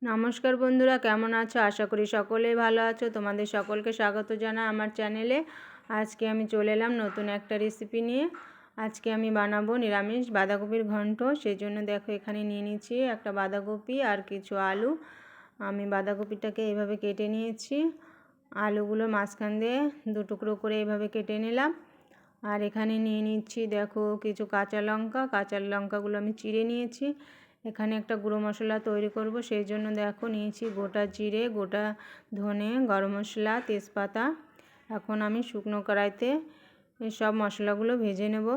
নমস্কার বন্ধুরা, কেমন আছো? আশা করি সকলেই ভালো আছো। তোমাদের সকলকে স্বাগত জানাই আমার চ্যানেলে। আজকে আমি চলে এলাম নতুন একটা রেসিপি নিয়ে। আজকে আমি বানাবো নিরামিষ বাঁধাকপির ঘন্ট। সেই জন্য দেখো এখানে নিয়ে নিয়েছি একটা বাঁধাকপি আর কিছু আলু। আমি বাঁধাকপিটাকে এভাবে কেটে নিয়েছি, আলুগুলো মাঝখান দিয়ে দু টুকরো করে এভাবে কেটে নিলাম। আর এখানে নিয়ে নিচ্ছি দেখো কিছু কাঁচা লঙ্কাগুলো আমি চিড়ে নিয়েছি। এখানে একটা গুঁড়ো মশলা তৈরি করব, সেই জন্য দেখো নিয়েছি গোটা জিরে, গোটা ধনে, গরম মশলা, তেজপাতা। এখন আমি শুকনো কড়াইতে এই সব মশলাগুলো ভেজে নেব।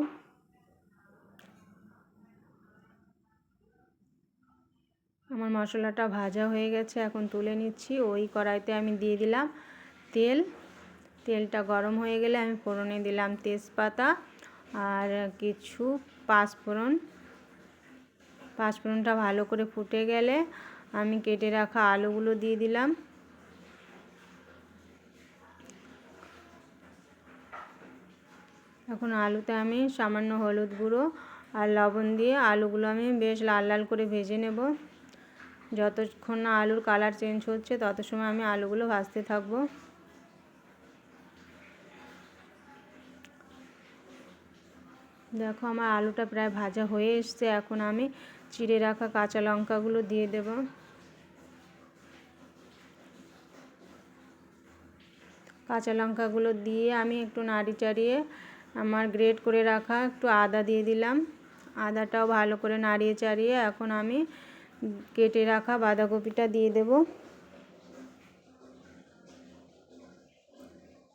আমার মশলাটা ভাজা হয়ে গেছে, এখন তুলে নিচ্ছি। ওই কড়াইতে আমি দিয়ে দিলাম তেলটা গরম হয়ে গেলে আমি ফোড়নে দিলাম তেজপাতা আর কিছু পাঁচফোড়নটা ভালো করে ফুটে গেলে আমি কেটে রাখা আলুগুলো দিয়ে দিলাম। এখন আলুতে আমি সামান্য হলুদ গুঁড়ো আর লবণ দিয়ে আলুগুলো আমি বেশ লাল লাল করে ভেজে নেব। যতক্ষণ না আলুর কালার চেঞ্জ হচ্ছে তত সময় আমি আলুগুলো ভাজতে থাকবো। দেখো আমার আলুটা প্রায় ভাজা হয়ে এসছে। এখন আমি চিড়ে রাখা কাঁচা লঙ্কাগুলো দিয়ে দেব। কাঁচা লঙ্কাগুলো দিয়ে আমি একটু নাড়ি চাড়িয়ে আমার গ্রেট করে রাখা একটু আদা দিয়ে দিলাম। আদাটাও ভালো করে নাড়িয়ে চাড়িয়ে এখন আমি কেটে রাখা বাঁধাকপিটা দিয়ে দেব।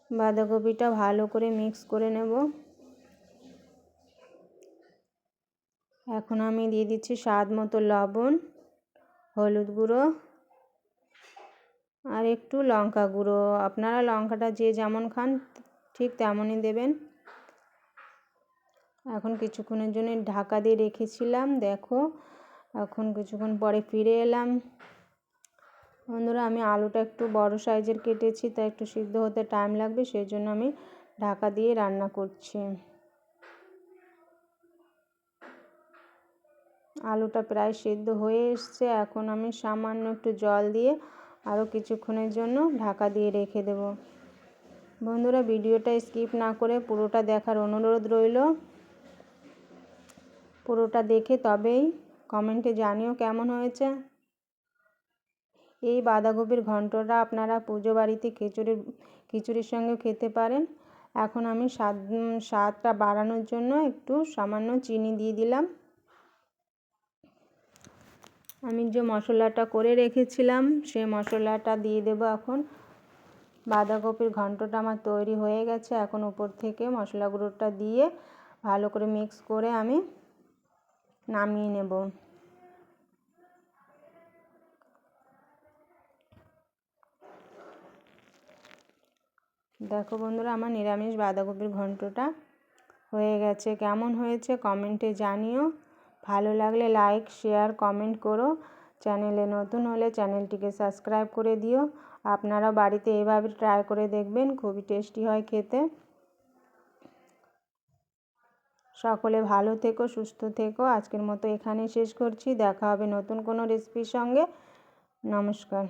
বাঁধাকপিটা ভালো করে মিক্স করে নেব। এখন আমি দিয়ে দিচ্ছি স্বাদ মতো লবণ, হলুদ গুঁড়ো আর একটু লঙ্কা গুঁড়ো। আপনারা লঙ্কাটা যে যেমন খান ঠিক তেমনই দেবেন। এখন কিছুক্ষণের জন্য ঢাকা দিয়ে রেখেছিলাম। দেখো এখন কিছুক্ষণ পরে ফিরে এলাম। বন্ধুরা, আমি আলুটা একটু বড় সাইজের কেটেছি, তাই একটু সিদ্ধ হতে টাইম লাগবে, সেই জন্য আমি ঢাকা দিয়ে রান্না করছি। আলুটা প্রায় সিদ্ধ হয়ে এসছে। এখন আমি সামান্য একটু জল দিয়ে আরও কিছুক্ষণের জন্য ঢাকা দিয়ে রেখে দেব। বন্ধুরা, ভিডিওটা স্কিপ না করে পুরোটা দেখার অনুরোধ রইল। পুরোটা দেখে তবেই কমেন্টে জানিও কেমন হয়েছে। এই বাঁধাকপির ঘন্টটা আপনারা পুজো বাড়িতে খিচুড়ির সঙ্গে খেতে পারেন। এখন আমি স্বাদটা বাড়ানোর জন্য একটু সামান্য চিনি দিয়ে দিলাম। আমি যে মশলাটা করে রেখেছিলাম সেই মশলাটা দিয়ে দেব। এখন বাঁধাকপির ঘন্টটা আমার তৈরি হয়ে গেছে। এখন উপর থেকে মশলা গুঁড়োটা দিয়ে ভালো করে মিক্স করে আমি নামিয়ে নেব। দেখো বন্ধুরা, আমার নিরামিষ বাঁধাকপির ঘন্টটা হয়ে গেছে। কেমন হয়েছে কমেন্টে জানিও। ভালো লাগলে লাইক, শেয়ার, কমেন্ট করো। চ্যানেলে নতুন হলে চ্যানেলটিকে সাবস্ক্রাইব করে দিও। আপনারা বাড়িতে এভাবে ট্রাই করে দেখবেন, খুবই টেস্টি হয় খেতে। সকলে ভালো থেকো, সুস্থ থেকো। আজকের মতো এখানেই শেষ করছি। দেখা হবে নতুন কোনো রেসিপির সঙ্গে। নমস্কার।